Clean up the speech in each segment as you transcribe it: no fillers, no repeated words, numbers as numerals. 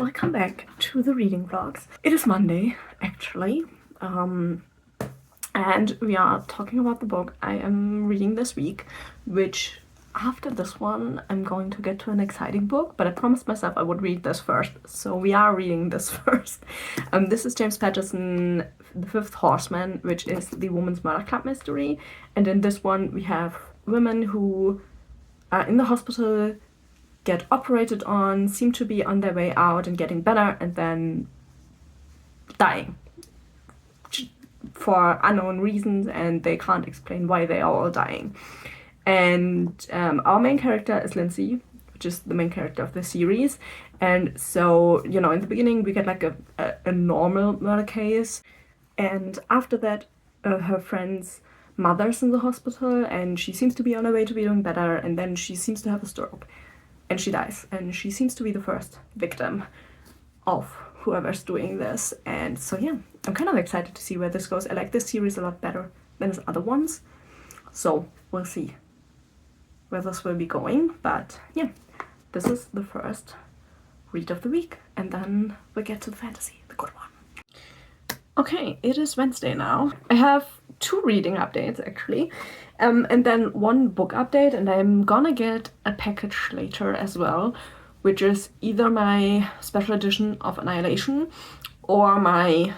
welcome back to the reading vlogs. It is Monday, actually, and we are talking about the book I am reading this week, which after this one I'm going to get to an exciting book, but I promised myself I would read this first, so we are reading this first. This is James Patterson, The Fifth Horseman, which is the Women's Murder Club mystery, and in this one we have women who are in the hospital, get operated on, seem to be on their way out and getting better, and then dying for unknown reasons, and they can't explain why they are all dying. And our main character is Lindsay, which is the main character of the series. And so, you know, in the beginning we get like a normal murder case, and after that her friend's mother's in the hospital and she seems to be on her way to be doing better, and then she seems to have a stroke and she dies, and she seems to be the first victim of whoever's doing this. And so yeah, I'm kind of excited to see where this goes. I like this series a lot better than its other ones, so we'll see where this will be going. But yeah, this is the first read of the week, and then we'll get to the fantasy, the good one. Okay, it is Wednesday now. I have two reading updates actually, and then one book update, and I'm gonna get a package later as well, which is either my special edition of Annihilation or my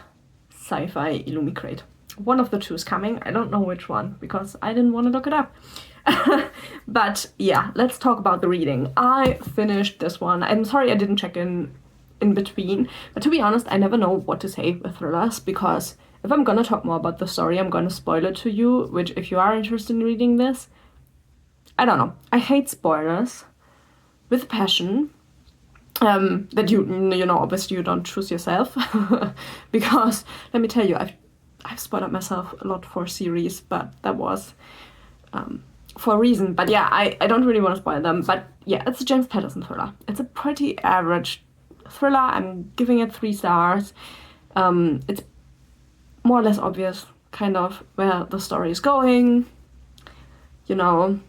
sci-fi Illumi crate. One of the two is coming. I don't know which one because I didn't want to look it up. But yeah, let's talk about the reading. I finished this one. I'm sorry I didn't check in between, but to be honest, I never know what to say with thrillers, because if I'm gonna talk more about the story, I'm gonna spoil it to you, which if you are interested in reading this, I don't know. I hate spoilers with passion. That you know, obviously you don't choose yourself. Because let me tell you, I've spoiled myself a lot for series, but that was for a reason. But yeah, I don't really want to spoil them. But yeah, it's a James Patterson thriller. It's a pretty average thriller. I'm giving it 3 stars. It's more or less obvious kind of where the story is going. You know,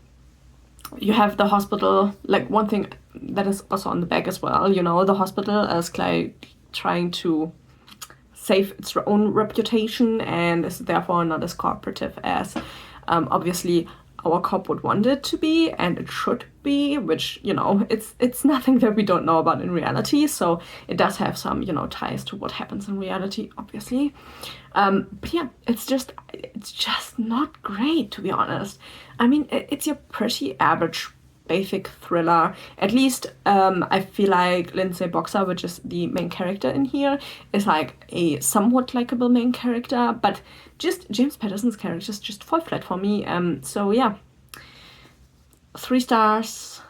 you have the hospital, like one thing that is also on the back as well, you know, the hospital is like trying to save its own reputation and is therefore not as cooperative as obviously our cop would want it to be, and it should be, which, you know, it's nothing that we don't know about in reality, so it does have some, you know, ties to what happens in reality, obviously. But yeah, it's just not great, to be honest. I mean, it's your pretty average basic thriller. At least I feel like Lindsay Boxer, which is the main character in here, is like a somewhat likable main character, but just James Patterson's characters just fall flat for me. So yeah, 3 stars,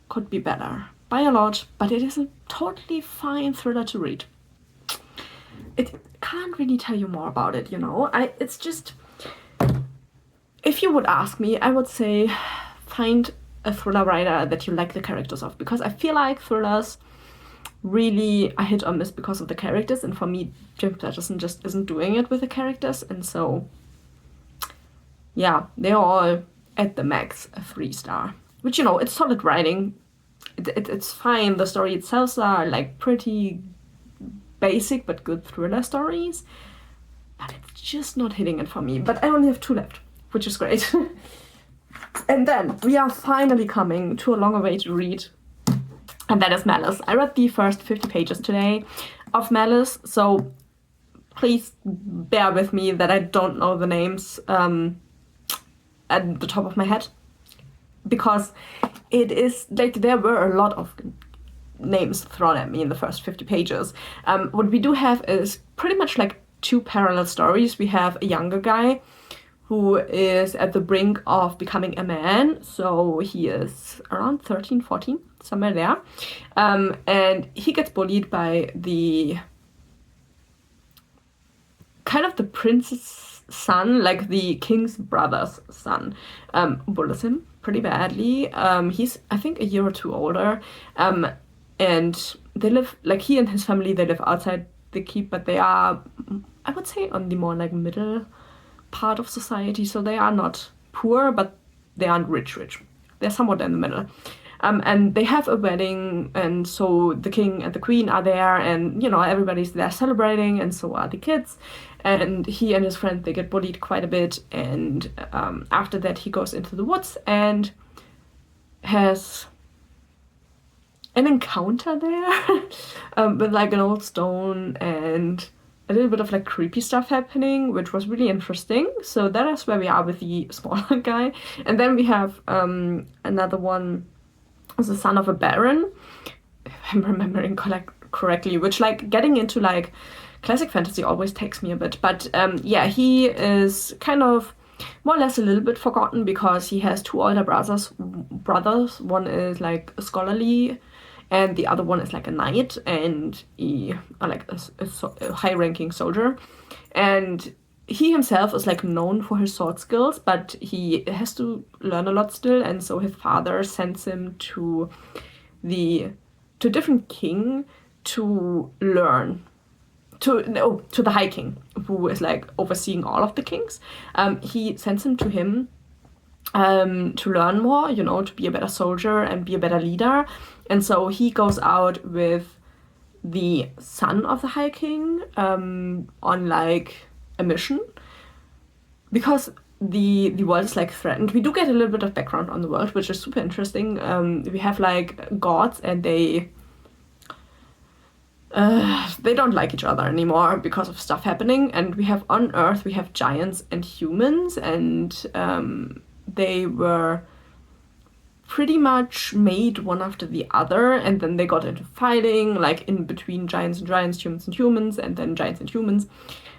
could be better by a lot, but it is a totally fine thriller to read. It can't really tell you more about it, you know. It's just, if you would ask me, I would say find a thriller writer that you like the characters of, because I feel like thrillers really are hit or miss because of the characters, and for me James Patterson just isn't doing it with the characters, and so yeah, they're all at the max a 3 star, which, you know, it's solid writing. It's fine. The story itself are like pretty basic but good thriller stories, but it's just not hitting it for me. But I only have 2 left, which is great. And then we are finally coming to a long awaited read, and that is Malice. I read the first 50 pages today of Malice, so please bear with me that I don't know the names at the top of my head, because it is like there were a lot of names thrown at me in the first 50 pages. What we do have is pretty much like 2 parallel stories. We have a younger guy who is at the brink of becoming a man, so he is around 13, 14, somewhere there, and he gets bullied by the kind of the prince's son, like the king's brother's son, bullies him pretty badly. He's, I think, a year or 2 older, and they live, like he and his family, they live outside the keep, but they are, I would say, on the more like middle part of society, so they are not poor, but they aren't rich. They're somewhat in the middle. And they have a wedding, and so the king and the queen are there, and everybody's there celebrating, and so are the kids. And he and his friend, they get bullied quite a bit, and after that he goes into the woods and has an encounter there with like an old stone and a little bit of like creepy stuff happening, which was really interesting. So that is where we are with the smaller guy. And then we have another one, as the son of a baron, if I'm remembering correctly, which like getting into like classic fantasy always takes me a bit. But yeah, he is kind of more or less a little bit forgotten because he has two older brothers. One is like scholarly, and the other one is like a knight and like a high-ranking soldier. And he himself is like known for his sword skills, but he has to learn a lot still. And so his father sends him to a different king to learn. To the High King, who is like overseeing all of the kings. He sends him to him to learn more, to be a better soldier and be a better leader. And so he goes out with the son of the High King on like a mission, because the world is like threatened. We do get a little bit of background on the world, which is super interesting. We have like gods, and they don't like each other anymore because of stuff happening. And we have on Earth, we have giants and humans, and they were pretty much made one after the other, and then they got into fighting, like in between giants and giants, humans and humans, and then giants and humans.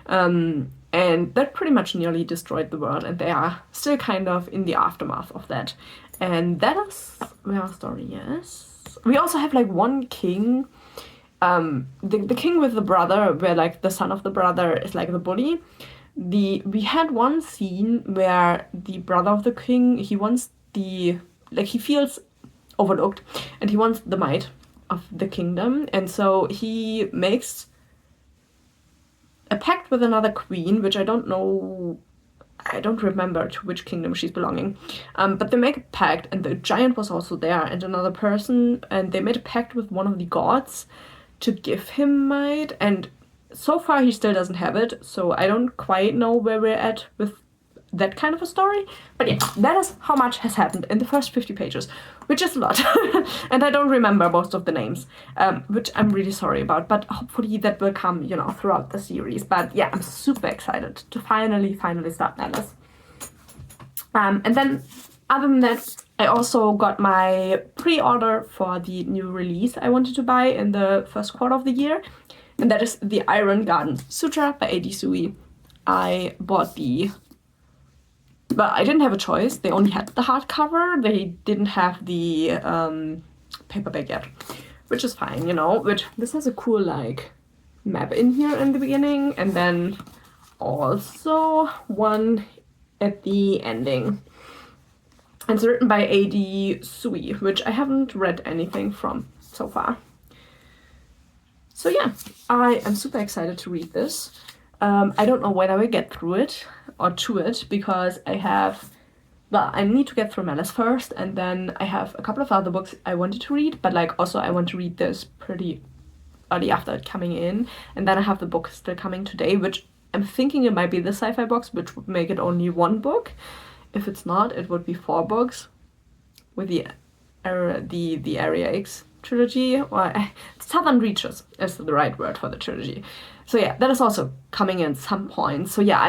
And that pretty much nearly destroyed the world, and they are still kind of in the aftermath of that. And that is where our story is. We also have like one king, the king with the brother, where like the son of the brother is like the bully. We had one scene where the brother of the king, he wants he feels overlooked, and he wants the might of the kingdom, and so he makes a pact with another queen, which I don't remember to which kingdom she's belonging, but they make a pact, and the giant was also there, and another person, and they made a pact with one of the gods to give him might, and so far he still doesn't have it, so I don't quite know where we're at with that kind of a story. But yeah, that is how much has happened in the first 50 pages, which is a lot. And I don't remember most of the names, which I'm really sorry about, but hopefully that will come, throughout the series. But yeah, I'm super excited to finally start Alice. And then other than that, I also got my pre-order for the new release I wanted to buy in the first quarter of the year, and that is the Iron Garden Sutra by A.D. Sui. I bought but I didn't have a choice. They only had the hardcover. They didn't have the paperback yet, which is fine, Which this has a cool like map in here in the beginning, and then also one at the ending. It's written by A.D. Sui, which I haven't read anything from so far. So yeah, I am super excited to read this. I don't know when I will get through it or to it, because I need to get through Malice first, and then I have a couple of other books I wanted to read, but like also I want to read this pretty early after it coming in, and then I have the book still coming today, which I'm thinking it might be the sci-fi box, which would make it only one book. If it's not, it would be 4 books with the Area X trilogy, or Southern Reaches is the right word for the trilogy. So yeah, that is also coming in some point. So yeah, I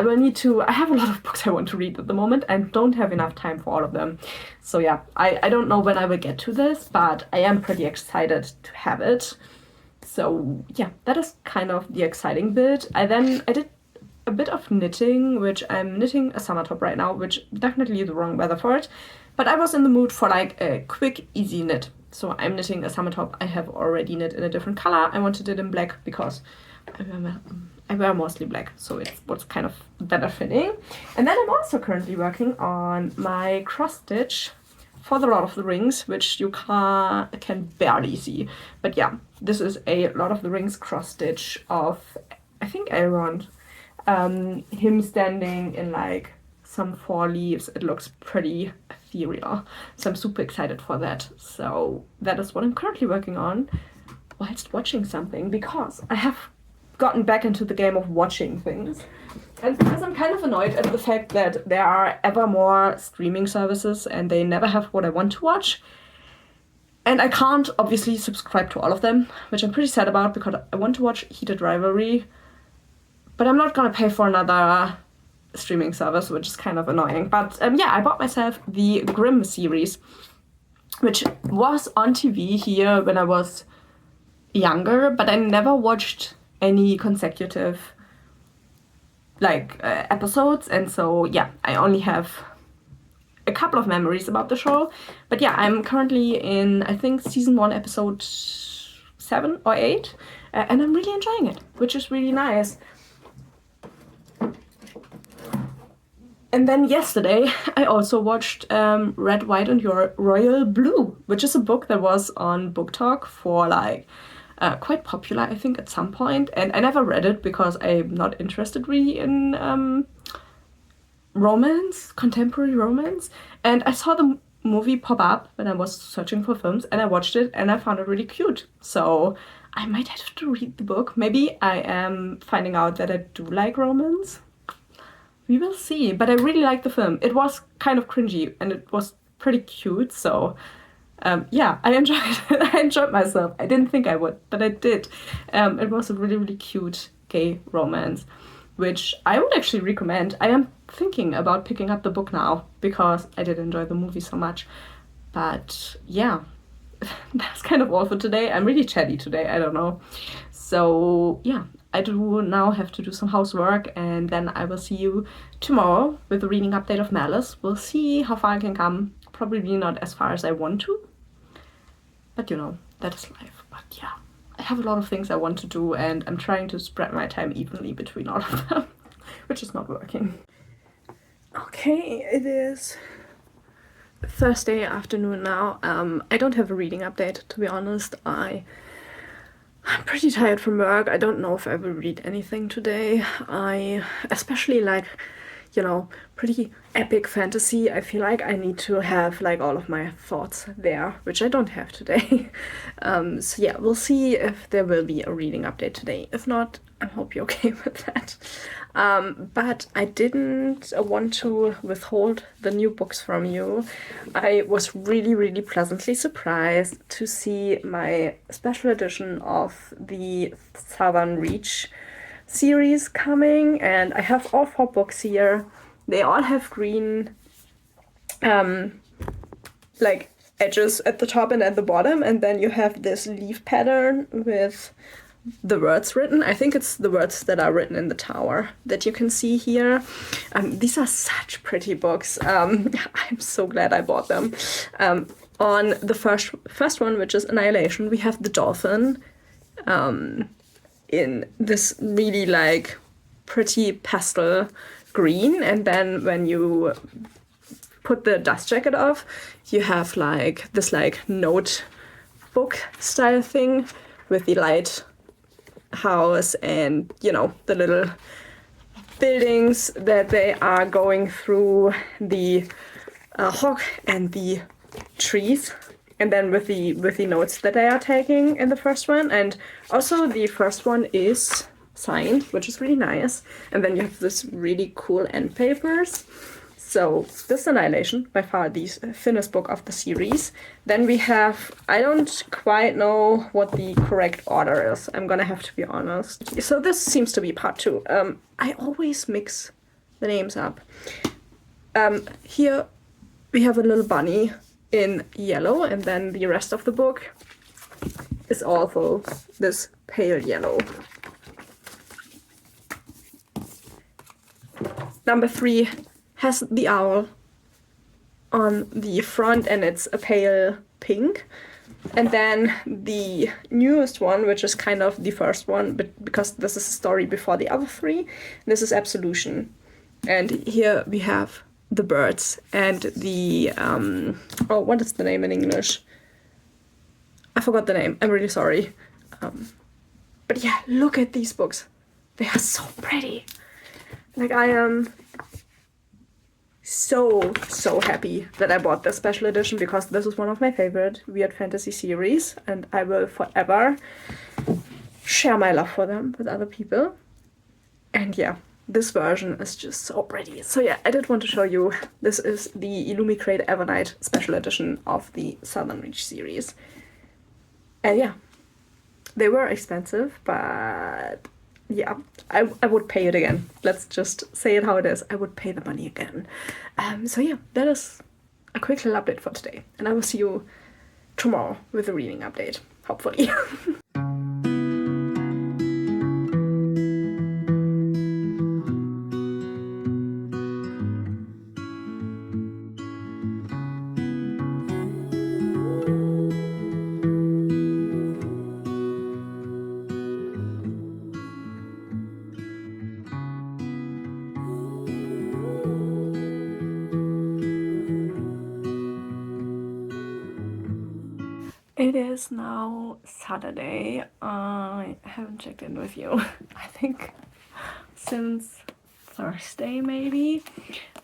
have a lot of books I want to read at the moment and don't have enough time for all of them. So yeah, I don't know when I will get to this, but I am pretty excited to have it. So yeah, that is kind of the exciting bit. I did a bit of knitting, which I'm knitting a summer top right now, which definitely the wrong weather for it. But I was in the mood for like a quick, easy knit. So I'm knitting a summer top I have already knit in a different color. I wanted it in black because I wear mostly black, so it's what's kind of better fitting. And then I'm also currently working on my cross stitch for the Lord of the Rings, which you can barely see. But yeah, this is a Lord of the Rings cross stitch of, I think, Elrond. Him standing in like some fall leaves. It looks pretty ethereal. So I'm super excited for that. So that is what I'm currently working on whilst watching something, because I have gotten back into the game of watching things. And because I'm kind of annoyed at the fact that there are ever more streaming services and they never have what I want to watch. And I can't obviously subscribe to all of them, which I'm pretty sad about because I want to watch Heated Rivalry, but I'm not gonna pay for another streaming service, which is kind of annoying. But yeah, I bought myself the Grimm series, which was on TV here when I was younger, but I never watched any consecutive episodes, and so yeah, I only have a couple of memories about the show. But yeah, I'm currently in, I think, season 1, episode 7 or 8, and I'm really enjoying it, which is really nice. And then yesterday I also watched Red, White and Royal Blue, which is a book that was on Book Talk for quite popular, I think, at some point. And I never read it because I'm not interested really in romance, contemporary romance. And I saw the movie pop up when I was searching for films, and I watched it and I found it really cute. So I might have to read the book. Maybe I am finding out that I do like romance. We will see. But I really liked the film. It was kind of cringy and it was pretty cute, so yeah, I enjoyed it. I enjoyed myself. I didn't think I would, but I did. It was a really, really cute gay romance, which I would actually recommend. I am thinking about picking up the book now because I did enjoy the movie so much. But yeah, that's kind of all for today. I'm really chatty today, I don't know. So yeah, I do now have to do some housework, and then I will see you tomorrow with a reading update of Malice. We'll see how far I can come. Probably not as far as I want to, but you know, that is life. But yeah, I have a lot of things I want to do, and I'm trying to spread my time evenly between all of them, which is not working. Okay, it is Thursday afternoon now. I don't have a reading update, to be honest. I'm pretty tired from work. I don't know if I will read anything today. I especially like, you know, pretty epic fantasy. I feel like I need to have like all of my thoughts there, which I don't have today. So yeah, we'll see if there will be a reading update today. If not, I hope you're okay with that. But I didn't want to withhold the new books from you. I was really, really pleasantly surprised to see my special edition of the Southern Reach series coming, and I have all 4 books here. They all have green like edges at the top and at the bottom, and then you have this leaf pattern with the words written. I think it's the words that are written in the tower that you can see here. These are such pretty books. I'm so glad I bought them. On the first one, which is Annihilation, we have the dolphin in this really like pretty pastel green, and then when you put the dust jacket off, you have like this like notebook style thing with the lighthouse and, you know, the little buildings that they are going through, the hawk and the trees, and then with the notes that they are taking in the first one. And also the first one is signed, which is really nice. And then you have this really cool end papers. So this is Annihilation, by far the thinnest book of the series. Then we have, I don't quite know what the correct order is, I'm gonna have to be honest. So this seems to be part 2. I always mix the names up. Here we have a little bunny in yellow, and then the rest of the book is also this pale yellow. Number 3 has the owl on the front, and it's a pale pink. And then the newest one, which is kind of the first one, but because this is a story before the other 3, this is Absolution. And here we have the birds and the oh, what is the name in English? I forgot the name. I'm really sorry. But yeah, look at these books. They are so pretty. Like, I am so happy that I bought this special edition, because this is one of my favorite weird fantasy series, and I will forever share my love for them with other people. And yeah, this version is just so pretty. So yeah, I did want to show you. This is the Illumicrate Evernight special edition of the Southern Reach series. And yeah, they were expensive, but yeah, I would pay it again. Let's just say it how it is. I would pay the money again. So yeah, that is a quick little update for today. And I will see you tomorrow with a reading update, hopefully. It is now Saturday. I haven't checked in with you, I think, since Thursday, maybe.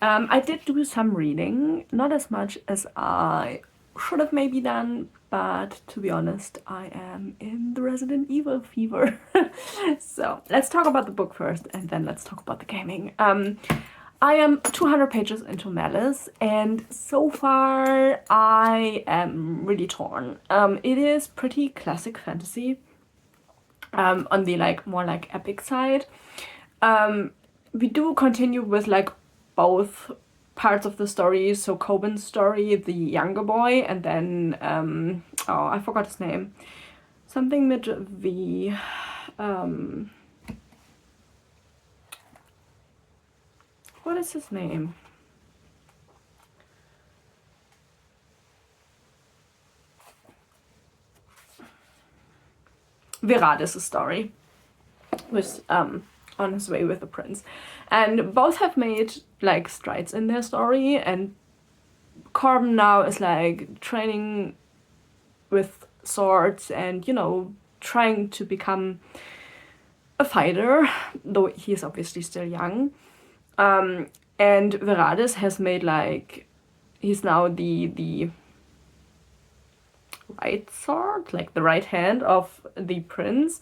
I did do some reading, not as much as I should have maybe done, but to be honest, I am in the Resident Evil fever. So let's talk about the book first, and then let's talk about the gaming. I am 200 pages into Malice, and so far I am really torn. It is pretty classic fantasy, on the more epic side. We do continue with both parts of the story. So Coben's story, the younger boy, and then oh, I forgot his name. Something with V. What is his name? Verades' story was on his way with the prince, and both have made strides in their story. And Corbin now is training with swords and trying to become a fighter, though he is obviously still young. And Verades has made he's now the right sword, the right hand of the prince,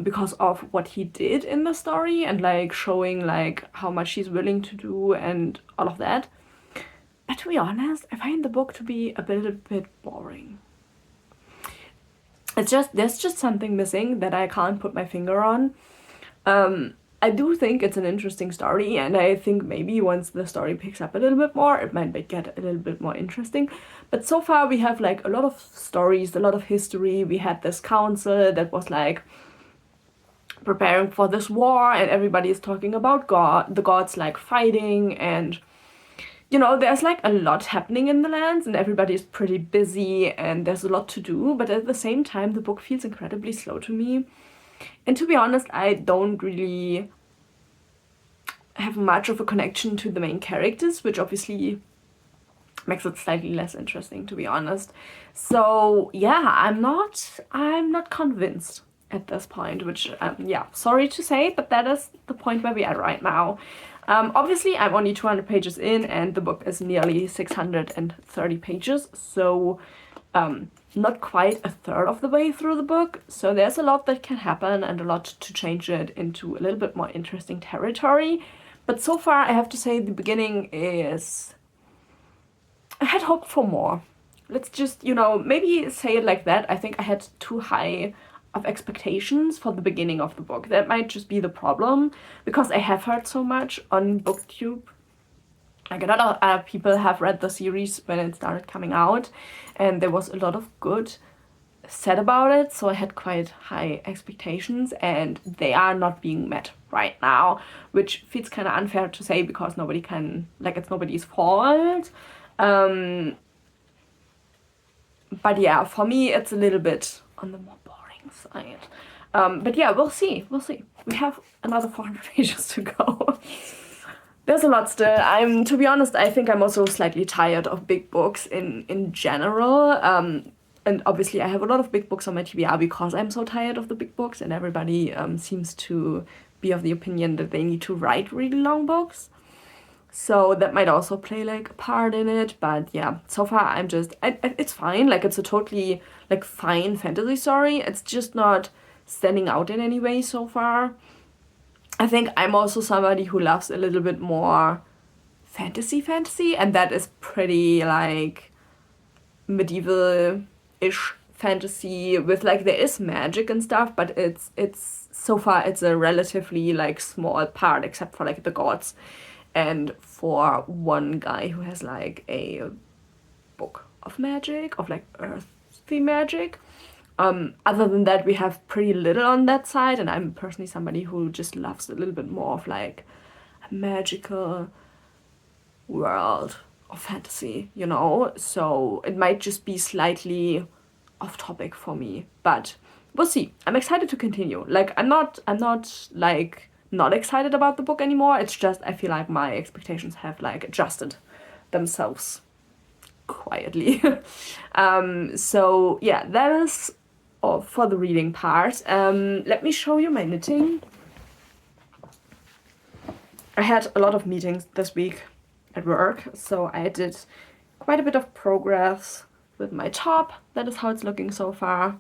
because of what he did in the story, and showing how much he's willing to do and all of that. But to be honest, I find the book to be a little bit boring. There's just something missing that I can't put my finger on. I do think it's an interesting story, and I think maybe once the story picks up a little bit more, it might get a little bit more interesting. But so far we have a lot of stories, a lot of history. We had this council that was preparing for this war, and everybody is talking about the gods fighting, and there's a lot happening in the lands, and everybody is pretty busy, and there's a lot to do. But at the same time, the book feels incredibly slow to me. And to be honest, I don't really have much of a connection to the main characters, which obviously makes it slightly less interesting, to be honest. So yeah, I'm not convinced at this point, which yeah, sorry to say, but that is the point where we are right now. Obviously, I'm only 200 pages in, and the book is nearly 630 pages, so not quite a third of the way through the book. So there's a lot that can happen, and a lot to change it into a little bit more interesting territory. But so far, I have to say the beginning is... I had hoped for more. Let's just, maybe say it like that. I think I had too high of expectations for the beginning of the book. That might just be the problem, because I have heard so much on BookTube. A lot of people have read the series when it started coming out, and there was a lot of good said about it, so I had quite high expectations, and they are not being met right now, which feels kind of unfair to say, because nobody can, it's nobody's fault. But yeah, for me it's a little bit on the more boring side. But yeah, we'll see. We have another 400 pages to go. There's a lot still. To be honest, I think I'm also slightly tired of big books in general. And obviously I have a lot of big books on my TBR because I'm so tired of the big books, and everybody seems to be of the opinion that they need to write really long books. So that might also play like a part in it, but yeah, so far I'm just, it's fine, like it's a totally like fine fantasy story. It's just not standing out in any way so far. I think I'm also somebody who loves a little bit more fantasy, and that is pretty like medieval-ish fantasy with like there is magic and stuff, but it's so far it's a relatively like small part except for like the gods and for one guy who has like a book of magic, of like earthy magic. Other than that, we have pretty little on that side, and I'm personally somebody who just loves a little bit more of like a magical world of fantasy, you know? So it might just be slightly off topic for me, but we'll see. I'm excited to continue. Like I'm not like not excited about the book anymore. It's just I feel like my expectations have like adjusted themselves quietly. So yeah, that is all for the reading part. Let me show you my knitting. I had a lot of meetings this week at work, so I did quite a bit of progress with my top. That is how it's looking so far.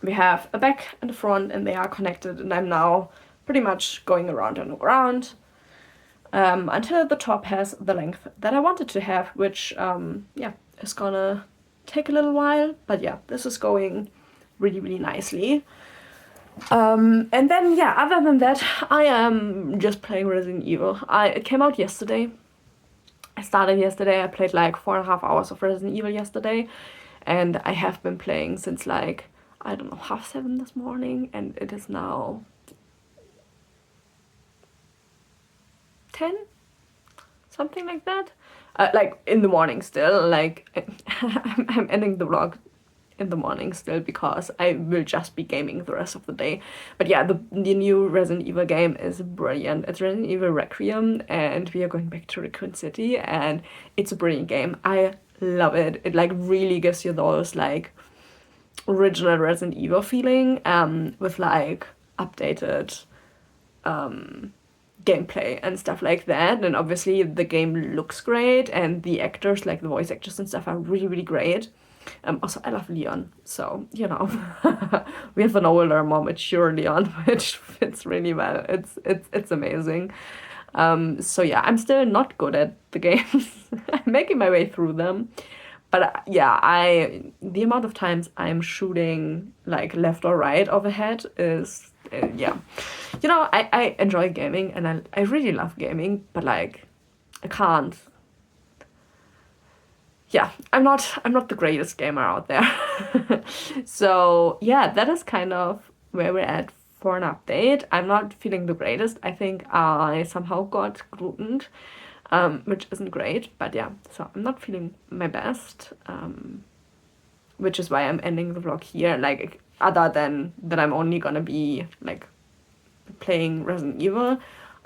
We have a back and a front, and they are connected, and I'm now pretty much going around and around until the top has the length that I wanted to have, which yeah, is gonna take a little while, but yeah, this is going really nicely. And then yeah, other than that, I am just playing Resident Evil. It came out yesterday. I started yesterday. I played like 4.5 hours of Resident Evil yesterday, and I have been playing since like, I don't know, 7:30 this morning, and it is now 10, something like that. Like in the morning still. Like I'm ending the vlog in the morning still because I will just be gaming the rest of the day. But yeah, the new Resident Evil game is brilliant. It's Resident Evil Requiem, and we are going back to Raccoon City, and it's a brilliant game. I love it. It like really gives you those like original Resident Evil feeling with like updated gameplay and stuff like that. And obviously the game looks great, and the actors, like the voice actors and stuff, are really great. Also, I love Leon, so you know, we have an older, more mature Leon, which fits really well. It's amazing. So yeah, I'm still not good at the games. I'm making my way through them, but yeah, the amount of times I'm shooting like left or right of a head is yeah, you know, I enjoy gaming, and I really love gaming, but like I can't. Yeah, I'm not the greatest gamer out there. So yeah, that is kind of where we're at for an update. I'm not feeling the greatest. I think I somehow got glutened, which isn't great, but yeah, so I'm not feeling my best, which is why I'm ending the vlog here. Like, other than that I'm only gonna be like playing Resident Evil,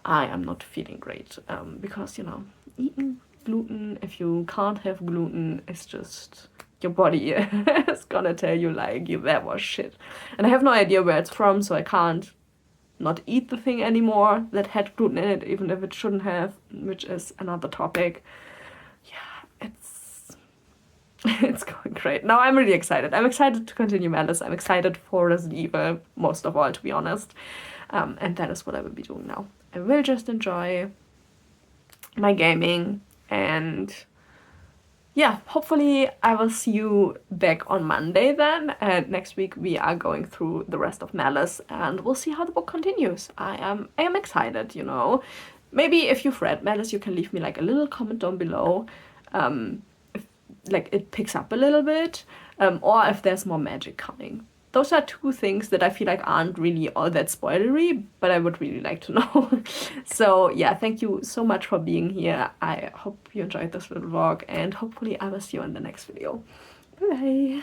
I am not feeling great, because, you know, eating gluten, if you can't have gluten, it's just your body is gonna tell you like that was shit. And I have no idea where it's from, so I can't not eat the thing anymore that had gluten in it, even if it shouldn't have, which is another topic. Yeah, it's going great. Now I'm really excited. I'm excited to continue Malice. I'm excited for Resident Evil, most of all, to be honest. And that is what I will be doing now. I will just enjoy my gaming, and yeah, hopefully I will see you back on Monday then. And next week we are going through the rest of Malice, and we'll see how the book continues. I am excited, you know. Maybe if you've read Malice, you can leave me like a little comment down below, if like it picks up a little bit, or if there's more magic coming. Those are two things that I feel like aren't really all that spoilery, but I would really like to know. So yeah, thank you so much for being here. I hope you enjoyed this little vlog, and hopefully I will see you in the next video. Bye!